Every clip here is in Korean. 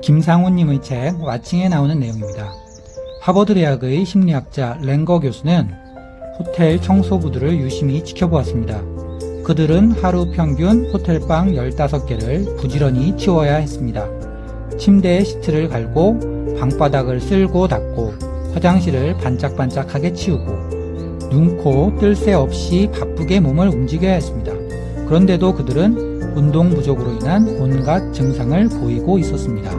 김상훈님의 책 왓칭에 나오는 내용입니다. 하버드 대학의 심리학자 랭거 교수는 호텔 청소부들을 유심히 지켜보았습니다. 그들은 하루 평균 호텔방 15개를 부지런히 치워야 했습니다. 침대에 시트를 갈고 방바닥을 쓸고 닦고 화장실을 반짝반짝하게 치우고 눈, 코, 뜰 새 없이 바쁘게 몸을 움직여야 했습니다. 그런데도 그들은 운동 부족으로 인한 온갖 증상을 보이고 있었습니다.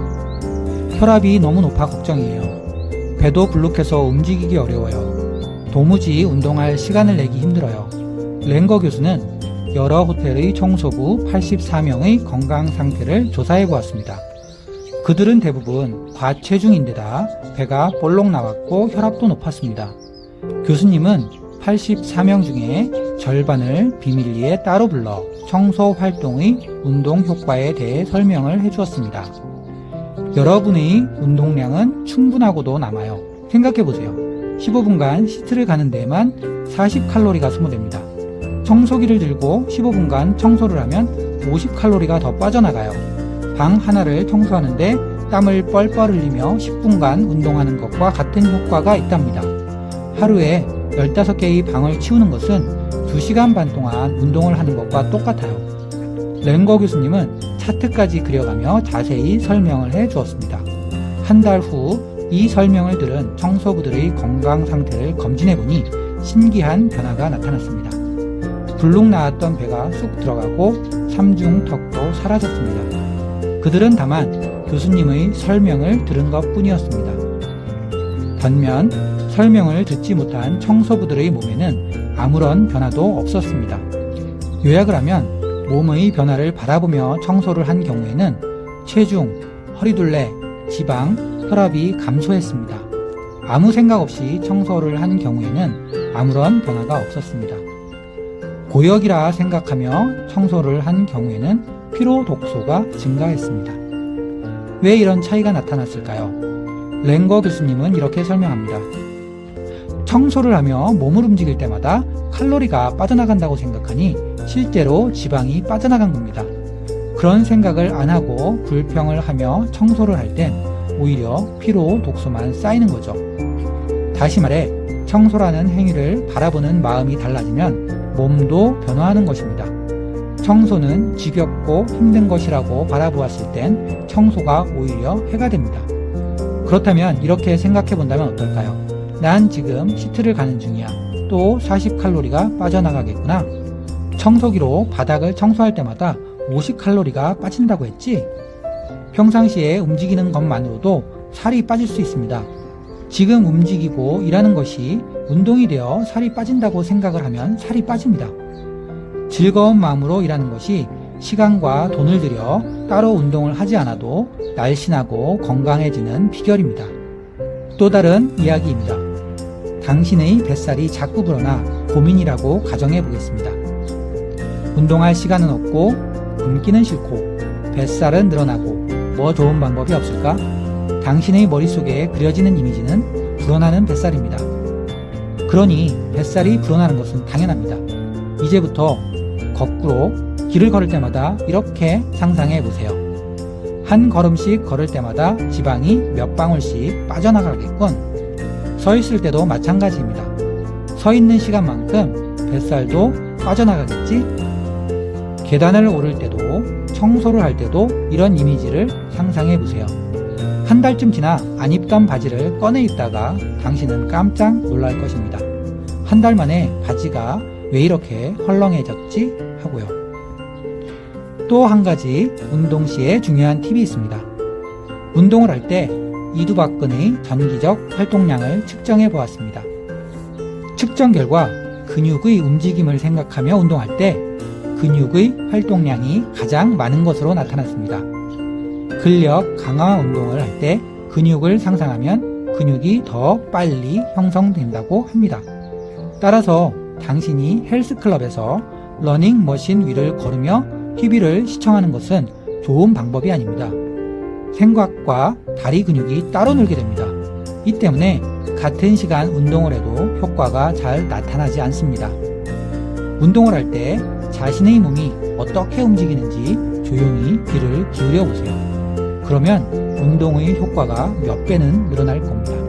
혈압이 너무 높아 걱정이에요. 배도 불룩해서 움직이기 어려워요. 도무지 운동할 시간을 내기 힘들어요. 랭거 교수는 여러 호텔의 청소부 84명의 건강 상태를 조사해 보았습니다. 그들은 대부분 과체중인데다 배가 볼록 나왔고 혈압도 높았습니다. 교수님은 84명 중에 절반을 비밀리에 따로 불러 청소 활동의 운동 효과에 대해 설명을 해주었습니다. 여러분의 운동량은 충분하고도 남아요. 생각해보세요. 15분간 시트를 가는 데에만 40칼로리가 소모됩니다. 청소기를 들고 15분간 청소를 하면 50칼로리가 더 빠져나가요. 방 하나를 청소하는데 땀을 뻘뻘 흘리며 10분간 운동하는 것과 같은 효과가 있답니다. 하루에 15개의 방을 치우는 것은 2시간 반 동안 운동을 하는 것과 똑같아요. 랭거 교수님은 차트까지 그려가며 자세히 설명을 해 주었습니다. 한 달 후 이 설명을 들은 청소부들의 건강 상태를 검진해보니 신기한 변화가 나타났습니다. 불룩 나왔던 배가 쑥 들어가고 삼중턱도 사라졌습니다. 그들은 다만 교수님의 설명을 들은 것 뿐이었습니다. 반면 설명을 듣지 못한 청소부들의 몸에는 아무런 변화도 없었습니다. 요약을 하면 몸의 변화를 바라보며 청소를 한 경우에는 체중, 허리둘레, 지방, 혈압이 감소했습니다. 아무 생각 없이 청소를 한 경우에는 아무런 변화가 없었습니다. 고역이라 생각하며 청소를 한 경우에는 피로 독소가 증가했습니다. 왜 이런 차이가 나타났을까요? 랭거 교수님은 이렇게 설명합니다. 청소를 하며 몸을 움직일 때마다 칼로리가 빠져나간다고 생각하니 실제로 지방이 빠져나간 겁니다. 그런 생각을 안 하고 불평을 하며 청소를 할 땐 오히려 피로 독소만 쌓이는 거죠. 다시 말해 청소라는 행위를 바라보는 마음이 달라지면 몸도 변화하는 것입니다. 청소는 지겹고 힘든 것이라고 바라보았을 땐 청소가 오히려 해가 됩니다. 그렇다면 이렇게 생각해 본다면 어떨까요? 난 지금 시트를 가는 중이야. 또 40칼로리가 빠져나가겠구나. 청소기로 바닥을 청소할 때마다 50칼로리가 빠진다고 했지? 평상시에 움직이는 것만으로도 살이 빠질 수 있습니다. 지금 움직이고 일하는 것이 운동이 되어 살이 빠진다고 생각을 하면 살이 빠집니다. 즐거운 마음으로 일하는 것이 시간과 돈을 들여 따로 운동을 하지 않아도 날씬하고 건강해지는 비결입니다. 또 다른 이야기입니다. 당신의 뱃살이 자꾸 불어나 고민이라고 가정해 보겠습니다. 운동할 시간은 없고 굶기는 싫고 뱃살은 늘어나고 뭐 좋은 방법이 없을까? 당신의 머릿속에 그려지는 이미지는 불어나는 뱃살입니다. 그러니 뱃살이 불어나는 것은 당연합니다. 이제부터 거꾸로 길을 걸을 때마다 이렇게 상상해 보세요. 한 걸음씩 걸을 때마다 지방이 몇 방울씩 빠져나가겠군. 서 있을 때도 마찬가지입니다. 서 있는 시간만큼 뱃살도 빠져나가겠지? 계단을 오를 때도 청소를 할 때도 이런 이미지를 상상해 보세요. 한 달쯤 지나 안 입던 바지를 꺼내 입다가 당신은 깜짝 놀랄 것입니다. 한 달 만에 바지가 왜 이렇게 헐렁해졌지? 하고요. 또 한 가지 운동 시에 중요한 팁이 있습니다. 운동을 할 때 이두박근의 전기적 활동량을 측정해 보았습니다. 측정 결과 근육의 움직임을 생각하며 운동할 때 근육의 활동량이 가장 많은 것으로 나타났습니다. 근력 강화 운동을 할 때 근육을 상상하면 근육이 더 빨리 형성된다고 합니다. 따라서 당신이 헬스클럽에서 러닝머신 위를 걸으며 TV를 시청하는 것은 좋은 방법이 아닙니다. 생각과 다리 근육이 따로 늘게 됩니다. 이 때문에 같은 시간 운동을 해도 효과가 잘 나타나지 않습니다. 운동을 할 때 자신의 몸이 어떻게 움직이는지 조용히 귀를 기울여 보세요. 그러면 운동의 효과가 몇 배는 늘어날 겁니다.